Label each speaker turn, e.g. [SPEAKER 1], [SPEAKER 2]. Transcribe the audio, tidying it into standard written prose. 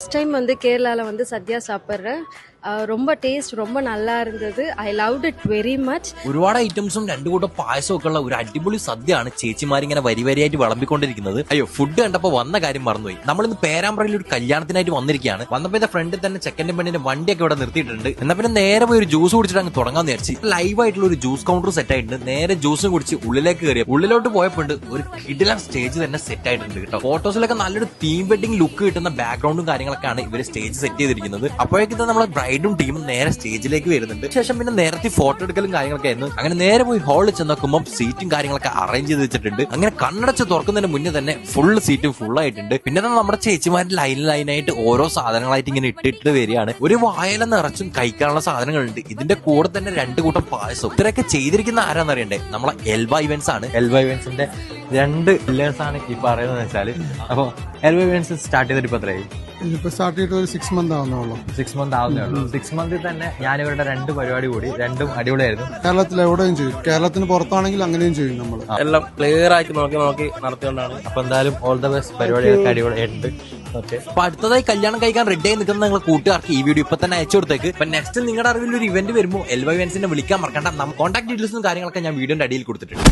[SPEAKER 1] First time வந்து கேரளாவில் வந்து சத்யா சாப்பிட்றேன். ரொம்ப டேஸ்ட் ரொம்ப நல்லா இருந்தது. I loved it very much.
[SPEAKER 2] ഒരുപാട് ഐറ്റംസും രണ്ടു കൂട്ടം പായസവും ഒക്കെ ഉള്ള ഒരു അടിപൊളി സദ്യയാണ് ചേച്ചിമാരിങ്ങനെ വരി വരിയായിട്ട് വിളമ്പിക്കൊണ്ടിരിക്കുന്നത്. അയ്യോ, ഫുഡ് കണ്ടപ്പോൾ വന്ന കാര്യം മറന്നുപോയി. നമ്മളിന്ന് പേരാമ്പ്രയിൽ ഒരു കല്യാണത്തിനായിട്ട് വന്നിരിക്കുകയാണ്. വന്നപ്പോൾ ഇതിന്റെ ഫ്രണ്ടിൽ തന്നെ ചെക്കൻ്റെ പെണ്ണിന്റെ വണ്ടിയൊക്കെ ഇവിടെ നിർത്തിയിട്ടുണ്ട്. എന്നാൽ പിന്നെ നേരെ പോയി ഒരു ജ്യൂസ് കുടിച്ചിട്ട് അങ്ങ് തുടങ്ങാന്ന് വിചാരിച്ചു. ലൈവ് ആയിട്ടുള്ള ഒരു ജ്യൂസ് കൗണ്ടർ സെറ്റ് ആയിട്ടുണ്ട്. നേരെ ജ്യൂസും കുടിച്ച് ഉള്ളിലേക്ക് കയറിയ ഉള്ളിലോട്ട് പോയപ്പോൾ ഒരു കിടിലൻ സ്റ്റേജ് തന്നെ സെറ്റ് ആയിട്ടുണ്ട് കേട്ടോ. ഫോട്ടോസിലൊക്കെ നല്ലൊരു തീം വെഡിങ് ലുക്ക് കിട്ടുന്ന ബാക്ക്ഗ്രൗണ്ടും കാര്യങ്ങളൊക്കെയാണ് ഇവര് സ്റ്റേജ് സെറ്റ് ചെയ്തിരിക്കുന്നത്. അപ്പോഴേക്കും നമ്മളെ ബ്രൈഡും ടീമും നേരെ സ്റ്റേജിലേക്ക് വരുന്നുണ്ട്. ശേഷം പിന്നെ നേരത്തെ ഫോട്ടോ എടുക്കലും കാര്യങ്ങളൊക്കെ ആയിരുന്നു. അങ്ങനെ നേരെ പോയി ഹാളിൽ ചെന്ന് നോക്കുമ്പോൾ സീറ്റും കാര്യങ്ങളൊക്കെ അറേഞ്ച് ചെയ്ത് വെച്ചിട്ടുണ്ട്. അങ്ങനെ കണ്ണടച്ച് തുറക്കുന്നതിന് മുന്നേ തന്നെ ഫുള്ള് സീറ്റും ഫുൾ ആയിട്ടുണ്ട്. പിന്നെ നമ്മുടെ ചേച്ചിമാരുടെ ലൈനായിട്ട് ഓരോ സാധനങ്ങളായിട്ട് ഇങ്ങനെ ഇട്ടിട്ട് വരികയാണ്. ഒരു വായല നിറച്ചും കഴിക്കാനുള്ള സാധനങ്ങളുണ്ട്. ഇതിന്റെ കൂടെ തന്നെ രണ്ടു കൂട്ടം പായസം. ഇത്രയൊക്കെ ചെയ്തിരിക്കുന്ന ആരാന്നറിയണ്ടേ? നമ്മളെ എൽവ ഇവന്റ്സ് ആണ്. എൽവ ഇവന്റ്സിന്റെ 2 പില്ലേഴ്സ് ആണ് ഈ പറയുന്നത് വെച്ചാല്. അപ്പൊ എൽവ ഇവന്റ്സ് സ്റ്റാർട്ട് ചെയ്തിട്ട് ഇപ്പൊ എത്രയായി?
[SPEAKER 3] ഇതിപ്പോ സ്റ്റാർട്ട് ചെയ്തിട്ട് ഒരു 6 മന്ത് ആവുന്നുള്ളൂ.
[SPEAKER 2] 6 മന്ത് ആവുന്നേ ഉള്ളൂ. 6 മന്തിൽ തന്നെ ഞാനിവരുടെ 2 പരിപാടി കൂടി, രണ്ടും അടിപൊളിയായിരുന്നു.
[SPEAKER 3] കേരളത്തിൽ എവിടെയും ചെയ്യും, കേരളത്തിന് പുറത്താണെങ്കിൽ അങ്ങനെയും ചെയ്യും. നമ്മൾ
[SPEAKER 4] എല്ലാം ക്ലിയർ ആയിട്ട് നോക്കി നടത്തിയോണ്ടാണ്.
[SPEAKER 2] അപ്പൊ എന്തായാലും ഓൾ ദ ബെസ്റ്റ്. പരിപാടിയൊക്കെ അടിപൊളിയായിട്ടുണ്ട്. അപ്പൊ അടുത്തതായി കല്യാണം കഴിക്കാൻ റെഡി ആയി നിൽക്കുന്ന നിങ്ങളുടെ കൂട്ടുകാർക്ക് ഈ വീഡിയോ ഇപ്പൊ തന്നെ അയച്ചു കൊടുത്തേക്ക്. അപ്പൊ നെക്സ്റ്റ് നിങ്ങളുടെ അറിവിൽ ഒരു ഇവന്റ് വരുമ്പോൾ എൽവ ഇവന്റ്സിനെ വിളിക്കാൻ മറക്കണ്ട. കോൺടാക്ട് ഡീറ്റെയിൽസും കാര്യങ്ങളൊക്കെ ഞാൻ വീഡിയോന്റെ അടിയിൽ കൊടുത്തിട്ടുണ്ട്.